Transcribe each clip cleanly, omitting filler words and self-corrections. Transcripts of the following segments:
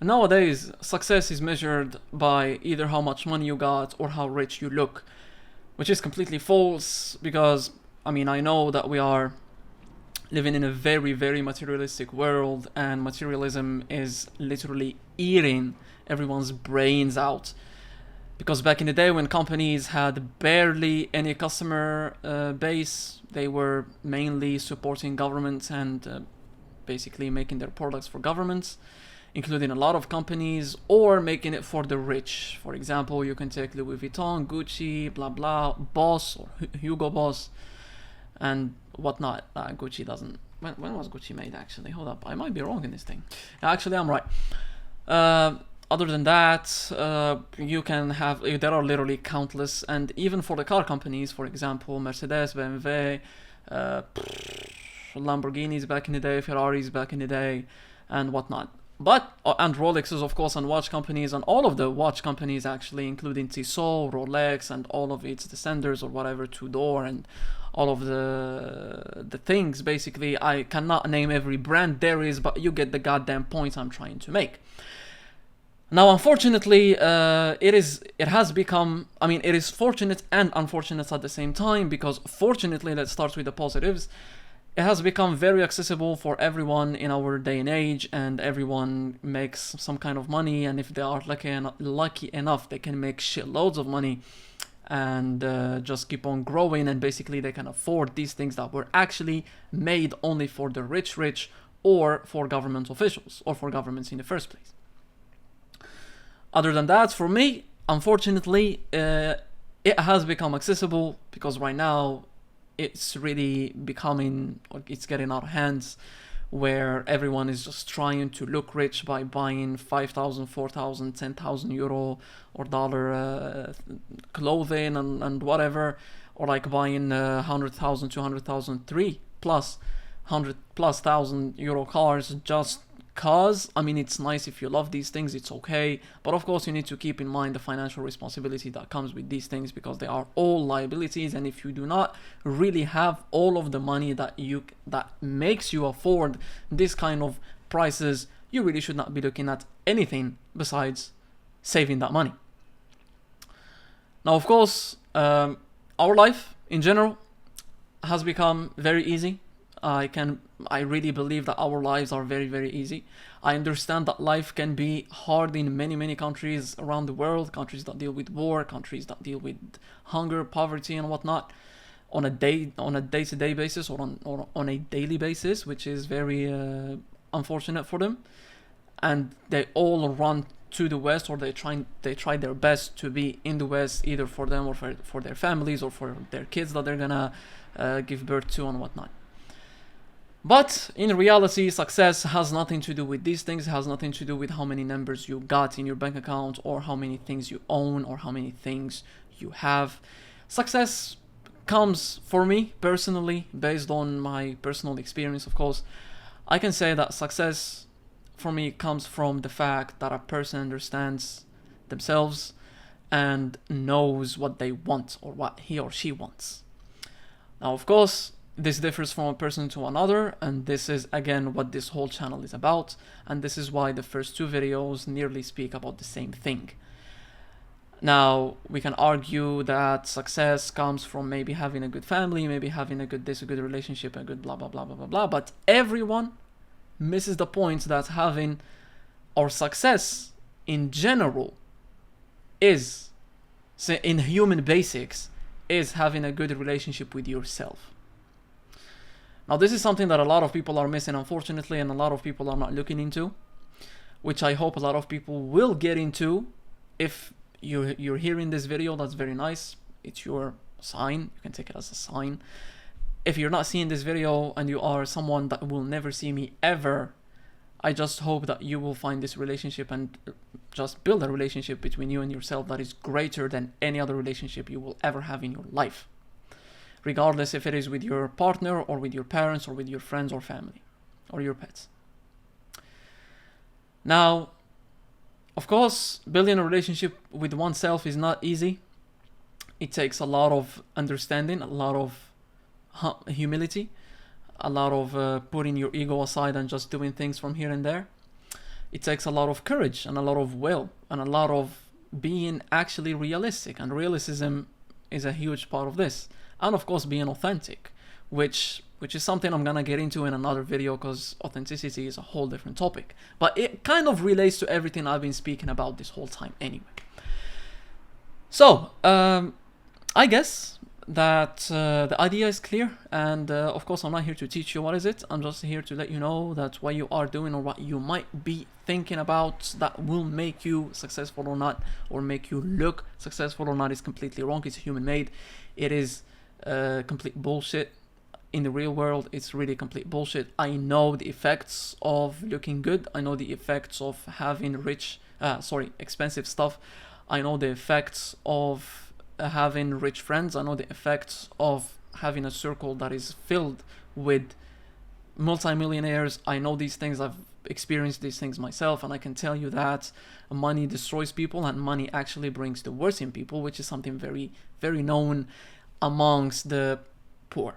Nowadays, success is measured by either how much money you got or how rich you look, which is completely false because, I mean, I know that we are living in a very, very materialistic world, and materialism is literally eating everyone's brains out. Because back in the day, when companies had barely any customer base, they were mainly supporting governments and basically making their products for governments, including a lot of companies, or making it for the rich. For example, you can take Louis Vuitton, Gucci, blah blah, Boss or Hugo Boss, and whatnot. Gucci doesn't. When was Gucci made actually? Hold up, I might be wrong in this thing. Actually, I'm right. Uh, Other than that, you can have. There are literally countless, and even for the car companies, for example, Mercedes, BMW, uh, Lamborghinis back in the day, Ferraris back in the day, and whatnot. But and Rolexes, of course, and watch companies, and all of the watch companies actually, including Tissot, Rolex, and all of its descendants or whatever, Tudor, and all of the things. Basically, I cannot name every brand there is, but you get the goddamn point I'm trying to make. Now, unfortunately, it has become. I mean, it is fortunate and unfortunate at the same time, because fortunately, let's start with the positives. It has become very accessible for everyone in our day and age, and everyone makes some kind of money. And if they are lucky enough, they can make shitloads of money and just keep on growing. And basically, they can afford these things that were actually made only for the rich, or for government officials, or for governments in the first place. Other than that, for me, unfortunately, it has become accessible because right now it's really becoming, it's getting out of hands, where everyone is just trying to look rich by buying 5,000, 4,000, 10,000 euro or dollar clothing and whatever, or like buying 100,000, 200,000, 3 plus 100 plus thousand euro cars just cause. I mean, it's nice if you love these things, it's okay, but of course you need to keep in mind the financial responsibility that comes with these things, because they are all liabilities, and if you do not really have all of the money that makes you afford this kind of prices, you really should not be looking at anything besides saving that money. Now, of course, our life in general has become very easy. I really believe that our lives are very, very easy. I understand that life can be hard in many, many countries around the world, countries that deal with war, countries that deal with hunger, poverty, and whatnot, on a day-to-day basis, or on a daily basis, which is very unfortunate for them. And they all run to the West, or they try their best to be in the West, either for them or for their families or for their kids that they're gonna give birth to and whatnot. But in reality, success has nothing to do with these things. It has nothing to do with how many numbers you got in your bank account, or how many things you own, or how many things you have. Success comes, for me personally, based on my personal experience, of course. I can say that success for me comes from the fact that a person understands themselves and knows what they want, or what he or she wants. Now, of course, this differs from a person to another, and this is again what this whole channel is about, and this is why the first two videos nearly speak about the same thing. Now, we can argue that success comes from maybe having a good family, maybe having a good relationship, a good blah blah blah blah blah blah, but everyone misses the point that having, or success in general, is, in human basics, is having a good relationship with yourself. Now, this is something that a lot of people are missing, unfortunately, and a lot of people are not looking into, which I hope a lot of people will get into. If you're hearing this video, that's very nice. It's your sign. You can take it as a sign. If you're not seeing this video and you are someone that will never see me ever, I just hope that you will find this relationship and just build a relationship between you and yourself that is greater than any other relationship you will ever have in your life, regardless if it is with your partner, or with your parents, or with your friends or family, or your pets. Now, of course, building a relationship with oneself is not easy. It takes a lot of understanding, a lot of humility, a lot of putting your ego aside and just doing things from here and there. it takes a lot of courage and a lot of will and a lot of being actually realistic, and realism is a huge part of this. And of course being authentic, which is something I'm gonna get into in another video, because authenticity is a whole different topic, but it kind of relates to everything I've been speaking about this whole time anyway. So I guess that the idea is clear, and of course I'm not here to teach you what is it. I'm just here to let you know that what you are doing or what you might be thinking about that will make you successful or not, or make you look successful or not, is completely wrong. It's human made. It is complete bullshit. In the real world, it's really complete bullshit. I know the effects of looking good. I know the effects of having expensive stuff. I know the effects of having rich friends. I know the effects of having a circle that is filled with multimillionaires. I know these things. I've experienced these things myself, and I can tell you that money destroys people, and money actually brings the worst in people, which is something very, very known amongst the poor.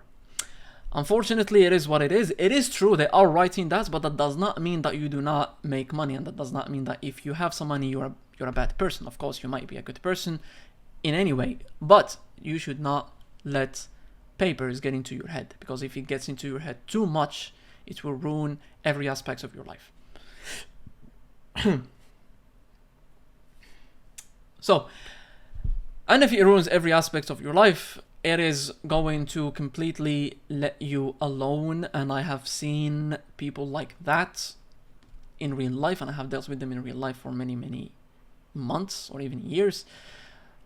Unfortunately, it is what it is. It is true, they are writing that, but that does not mean that you do not make money, and that does not mean that if you have some money, you're a bad person. Of course, you might be a good person in any way, but you should not let papers get into your head, because if it gets into your head too much, it will ruin every aspect of your life. So, and if it ruins every aspect of your life, it is going to completely let you alone. And I have seen people like that in real life, and I have dealt with them in real life for many, many months or even years.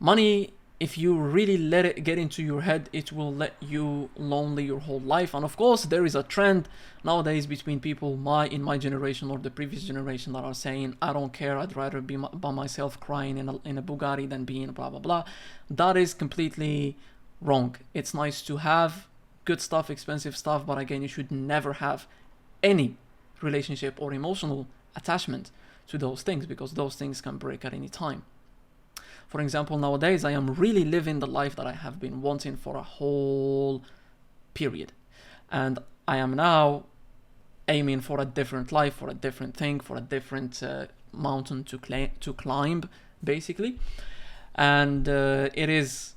Money, if you really let it get into your head, it will let you lonely your whole life. And of course, there is a trend nowadays between people in my generation or the previous generation that are saying, I don't care, I'd rather be by myself crying in a Bugatti than being blah blah blah. That is completely wrong. It's nice to have good stuff, expensive stuff, but again, you should never have any relationship or emotional attachment to those things, because those things can break at any time. For example, nowadays I am really living the life that I have been wanting for a whole period, and I am now aiming for a different life, for a different thing, for a different mountain to climb, basically. And it is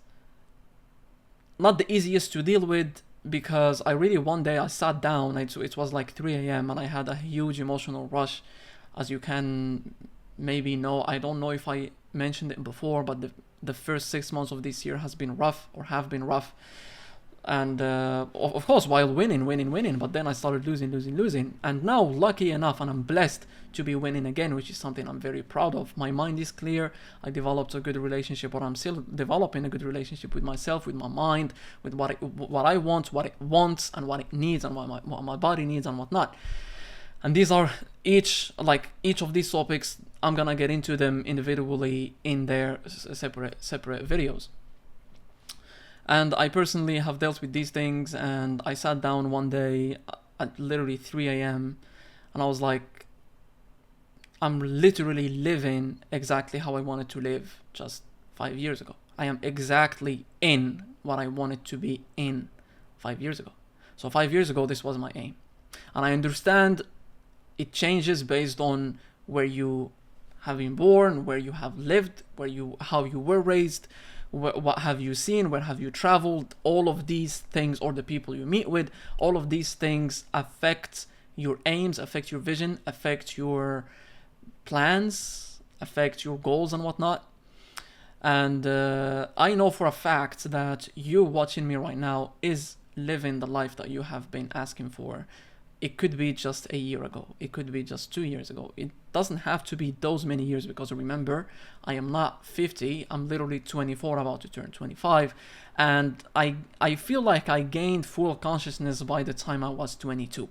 not the easiest to deal with, because I really, one day I sat down, it was like 3 a.m. and I had a huge emotional rush. As you can maybe know, I don't know if I mentioned it before, but the first 6 months of this year has been rough, or have been rough. And of course, while winning, but then I started losing. And now, lucky enough, and I'm blessed to be winning again, which is something I'm very proud of. My mind is clear. I developed a good relationship, or I'm still developing a good relationship with myself, with my mind, with what I want, what it wants, and what it needs, and what my body needs, and whatnot. And these are each of these topics, I'm gonna get into them individually in their separate videos. And I personally have dealt with these things, and I sat down one day at literally 3 a.m. and I was like, I'm literally living exactly how I wanted to live just 5 years ago. I am exactly in what I wanted to be in 5 years ago. So 5 years ago, this was my aim. And I understand it changes based on where you have been born, where you have lived, how you were raised, what have you seen, where have you traveled. All of these things, or the people you meet with, all of these things affect your aims, affect your vision, affect your plans, affect your goals and whatnot. And I know for a fact that you watching me right now is living the life that you have been asking for. It could be just a year ago. It could be just 2 years ago. It doesn't have to be those many years, because remember, I am not 50. I'm literally 24, about to turn 25. And I feel like I gained full consciousness by the time I was 22.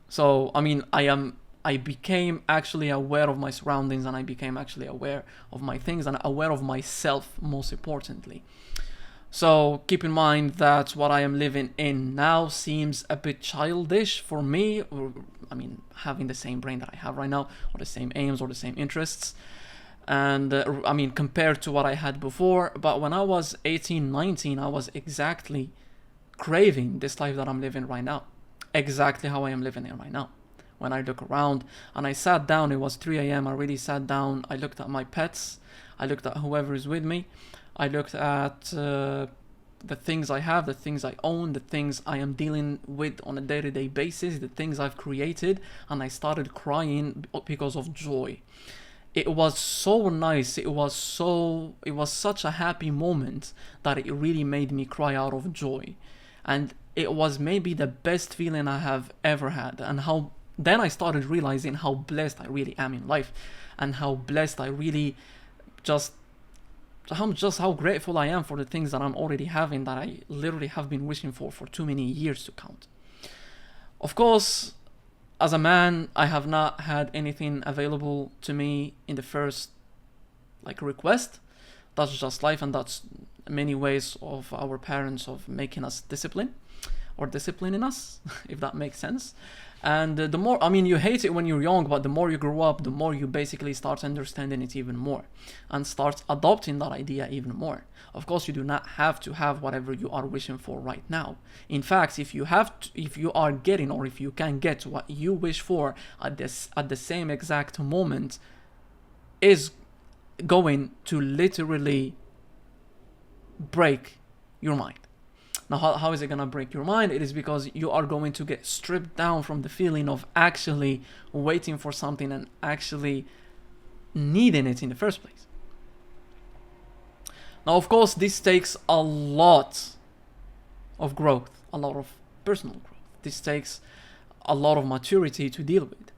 So, I mean, I became actually aware of my surroundings, and I became actually aware of my things, and aware of myself, most importantly. So keep in mind that what I am living in now seems a bit childish for me. I mean, having the same brain that I have right now, or the same aims, or the same interests. And I mean, compared to what I had before. But when I was 18, 19, I was exactly craving this life that I'm living right now. Exactly how I am living it right now. when I look around. And I sat down, it was 3 a.m. I really sat down. I looked at my pets. I looked at whoever is with me. I looked at the things I have, the things I own, the things I am dealing with on a day-to-day basis, the things I've created, and I started crying because of joy. It was so nice, it was such a happy moment that it really made me cry out of joy. And it was maybe the best feeling I have ever had, and then I started realizing how blessed I really am in life, and how blessed I really how grateful I am for the things that I'm already having, that I literally have been wishing for too many years to count. Of course, as a man, I have not had anything available to me in the first request. That's just life, and that's many ways of our parents of making us discipline or disciplining us, if that makes sense. And the more, you hate it when you're young, but the more you grow up, the more you basically start understanding it even more and start adopting that idea even more. Of course, you do not have to have whatever you are wishing for right now. In fact, if you are getting, or if you can get what you wish for at the same exact moment, is going to literally break your mind. Now, how is it going to break your mind? It is because you are going to get stripped down from the feeling of actually waiting for something and actually needing it in the first place. Now, of course, this takes a lot of growth, a lot of personal growth. This takes a lot of maturity to deal with.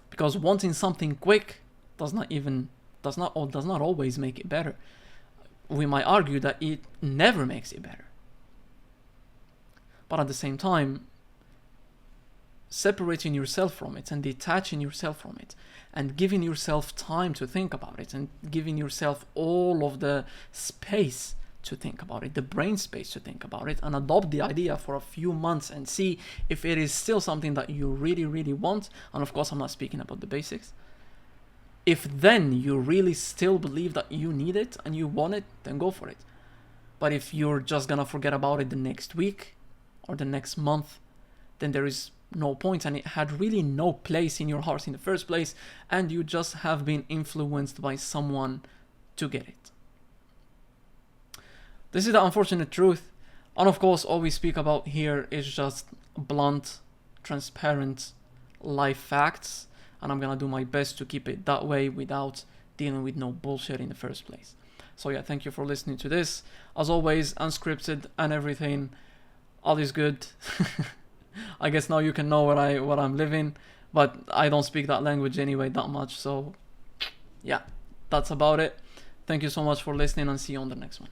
Because wanting something quick does not always make it better. We might argue that it never makes it better. But at the same time, separating yourself from it and detaching yourself from it and giving yourself time to think about it and giving yourself all of the space to think about it, the brain space to think about it, and adopt the idea for a few months and see if it is still something that you really, really want. And of course, I'm not speaking about the basics. If then you really still believe that you need it and you want it, then go for it. But if you're just gonna forget about it the next week or the next month, then there is no point, and it had really no place in your heart in the first place, and you just have been influenced by someone to get it. This is the unfortunate truth. And of course, all we speak about here is just blunt, transparent life facts. And I'm gonna do my best to keep it that way without dealing with no bullshit in the first place. So yeah, thank you for listening to this. As always, unscripted and everything. All is good. I guess now you can know what I'm living, but I don't speak that language anyway that much. So yeah, that's about it. Thank you so much for listening, and see you on the next one.